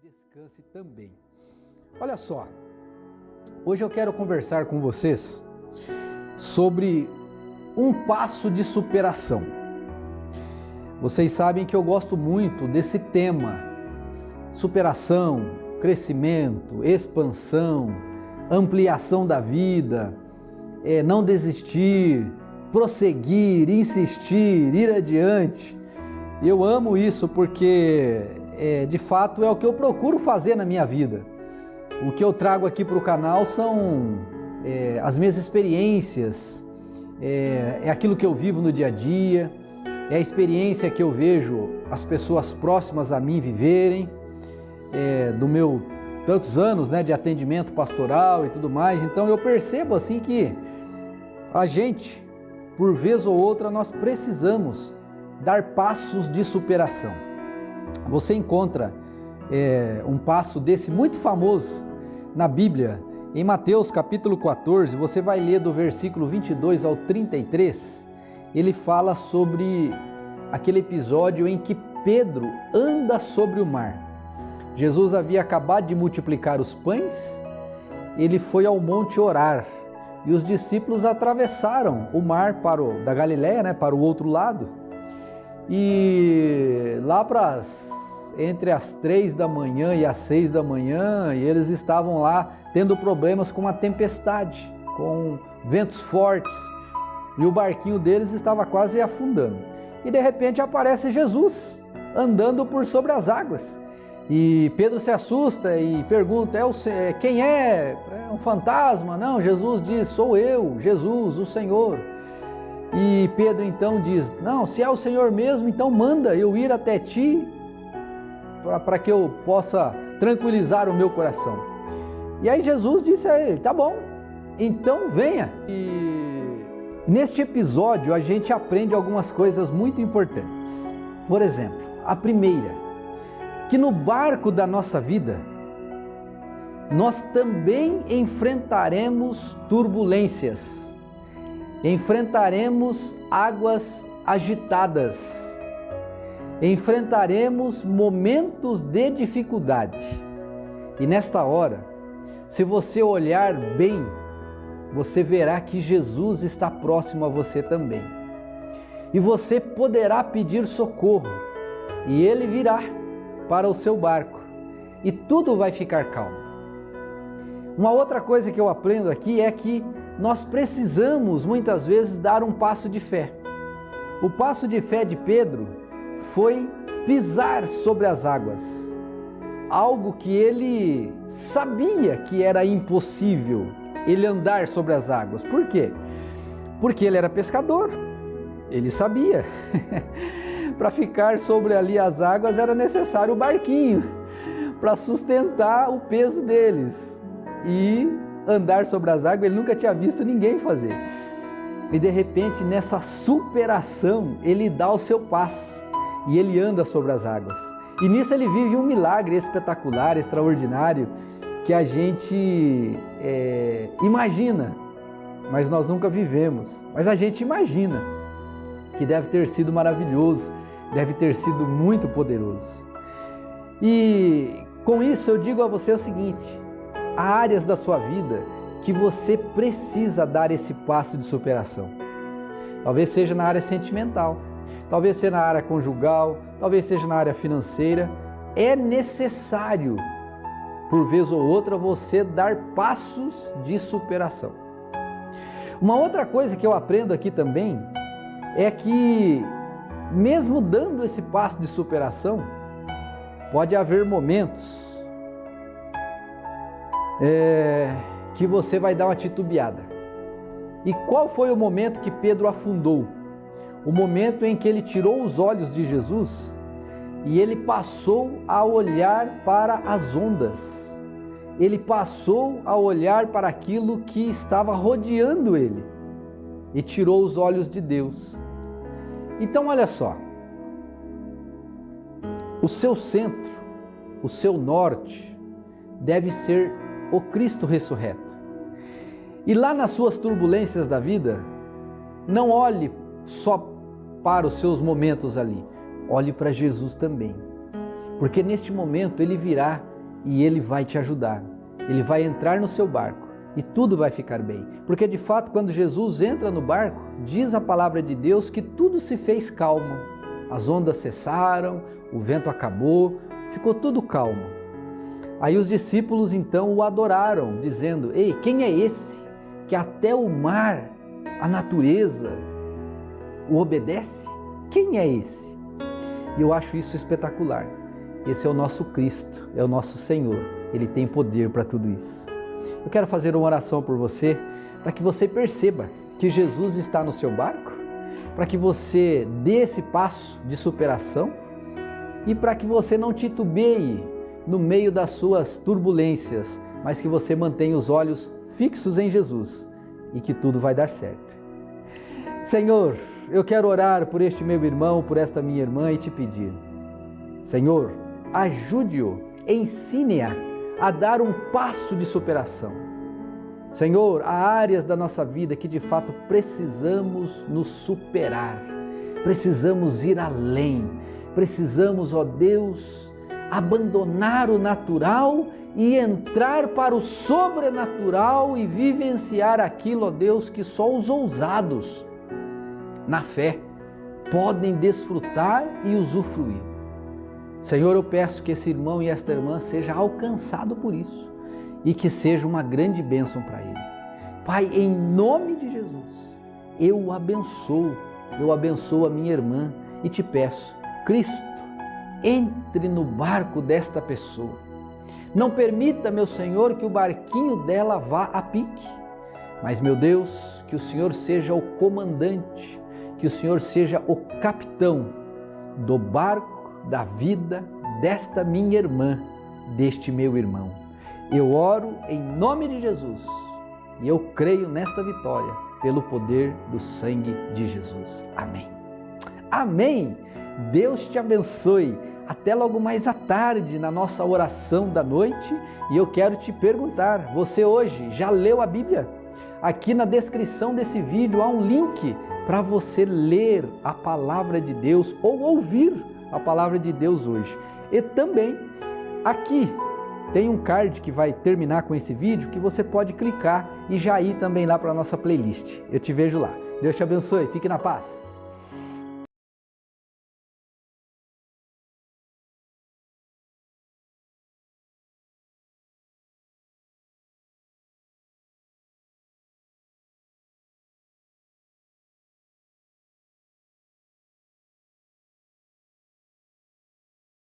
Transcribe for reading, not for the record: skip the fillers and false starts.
descanse também. Olha só, hoje eu quero conversar com vocês sobre um passo de superação. Vocês sabem que eu gosto muito desse tema: superação, crescimento, expansão, ampliação da vida, não desistir, prosseguir, insistir, ir adiante. Eu amo isso porque, de fato, é o que eu procuro fazer na minha vida. O que eu trago aqui para o canal são as minhas experiências, é aquilo que eu vivo no dia a dia, é a experiência que eu vejo as pessoas próximas a mim viverem, do meu tantos anos, de atendimento pastoral e tudo mais. Então eu percebo assim que a gente, por vez ou outra, nós precisamos dar passos de superação. Você encontra um passo desse muito famoso na Bíblia, em Mateus capítulo 14, você vai ler do versículo 22 ao 33, ele fala sobre aquele episódio em que Pedro anda sobre o mar. Jesus havia acabado de multiplicar os pães, ele foi ao monte orar e os discípulos atravessaram o mar da Galileia, para o outro lado. E lá entre as 3 da manhã e as 6 da manhã, eles estavam lá tendo problemas com uma tempestade, com ventos fortes, e o barquinho deles estava quase afundando. E de repente aparece Jesus andando por sobre as águas. E Pedro se assusta e pergunta: quem é? É um fantasma? Não, Jesus diz: sou eu, Jesus, o Senhor. E Pedro então diz: não, se é o Senhor mesmo, então manda eu ir até ti, para que eu possa tranquilizar o meu coração. E aí Jesus disse a ele: tá bom, então venha. E neste episódio a gente aprende algumas coisas muito importantes. Por exemplo, a primeira, que no barco da nossa vida, nós também enfrentaremos turbulências, enfrentaremos águas agitadas, enfrentaremos momentos de dificuldade. E nesta hora, se você olhar bem, você verá que Jesus está próximo a você também. E você poderá pedir socorro, e Ele virá para o seu barco, e tudo vai ficar calmo. Uma outra coisa que eu aprendo aqui é que nós precisamos muitas vezes dar um passo de fé. O passo de fé de Pedro foi pisar sobre as águas, algo que ele sabia que era impossível, ele andar sobre as águas. Por quê? Porque ele era pescador, ele sabia. Para ficar sobre ali as águas era necessário o barquinho para sustentar o peso deles, e andar sobre as águas ele nunca tinha visto ninguém fazer. E de repente, nessa superação, ele dá o seu passo e ele anda sobre as águas. E nisso ele vive um milagre espetacular, extraordinário, que a gente imagina, mas nós nunca vivemos. Mas a gente imagina que deve ter sido maravilhoso, deve ter sido muito poderoso. E com isso eu digo a você o seguinte: há áreas da sua vida que você precisa dar esse passo de superação. Talvez seja na área sentimental, talvez seja na área conjugal, talvez seja na área financeira. É necessário, por vez ou outra, você dar passos de superação. Uma outra coisa que eu aprendo aqui também é que, mesmo dando esse passo de superação, pode haver momentos que você vai dar uma titubeada. E qual foi o momento que Pedro afundou? O momento em que ele tirou os olhos de Jesus e ele passou a olhar para as ondas. Ele passou a olhar para aquilo que estava rodeando ele e tirou os olhos de Deus. Então olha só, o seu centro, o seu norte deve ser o Cristo ressurreto. E lá nas suas turbulências da vida, não olhe só para os seus momentos ali, olhe para Jesus também. Porque neste momento Ele virá e Ele vai te ajudar. Ele vai entrar no seu barco e tudo vai ficar bem. Porque de fato, quando Jesus entra no barco, diz a palavra de Deus que tudo se fez calmo. As ondas cessaram, o vento acabou, ficou tudo calmo. Aí os discípulos então o adoraram, dizendo: ei, quem é esse que até o mar, a natureza, o obedece? Quem é esse? E eu acho isso espetacular. Esse é o nosso Cristo, é o nosso Senhor. Ele tem poder para tudo isso. Eu quero fazer uma oração por você, para que você perceba que Jesus está no seu barco, para que você dê esse passo de superação e para que você não titubeie no meio das suas turbulências, mas que você mantenha os olhos fixos em Jesus e que tudo vai dar certo. Senhor, eu quero orar por este meu irmão, por esta minha irmã e te pedir: Senhor, ajude-o, ensine-a a dar um passo de superação. Senhor, há áreas da nossa vida que de fato precisamos nos superar, precisamos ir além, precisamos, ó Deus, abandonar o natural e entrar para o sobrenatural e vivenciar aquilo, ó Deus, que só os ousados na fé podem desfrutar e usufruir. Senhor, eu peço que esse irmão e esta irmã seja alcançado por isso e que seja uma grande bênção para ele. Pai, em nome de Jesus, eu o abençoo a minha irmã e te peço: Cristo, entre no barco desta pessoa. Não permita, meu Senhor, que o barquinho dela vá a pique, mas, meu Deus, que o Senhor seja o comandante, que o Senhor seja o capitão do barco da vida desta minha irmã, deste meu irmão. Eu oro em nome de Jesus e eu creio nesta vitória pelo poder do sangue de Jesus. Amém. Amém. Deus te abençoe. Até logo mais à tarde na nossa oração da noite. E eu quero te perguntar, você hoje já leu a Bíblia? Aqui na descrição desse vídeo há um link para você ler a palavra de Deus ou ouvir a palavra de Deus hoje. E também aqui tem um card que vai terminar com esse vídeo que você pode clicar e já ir também lá para a nossa playlist. Eu te vejo lá. Deus te abençoe. Fique na paz.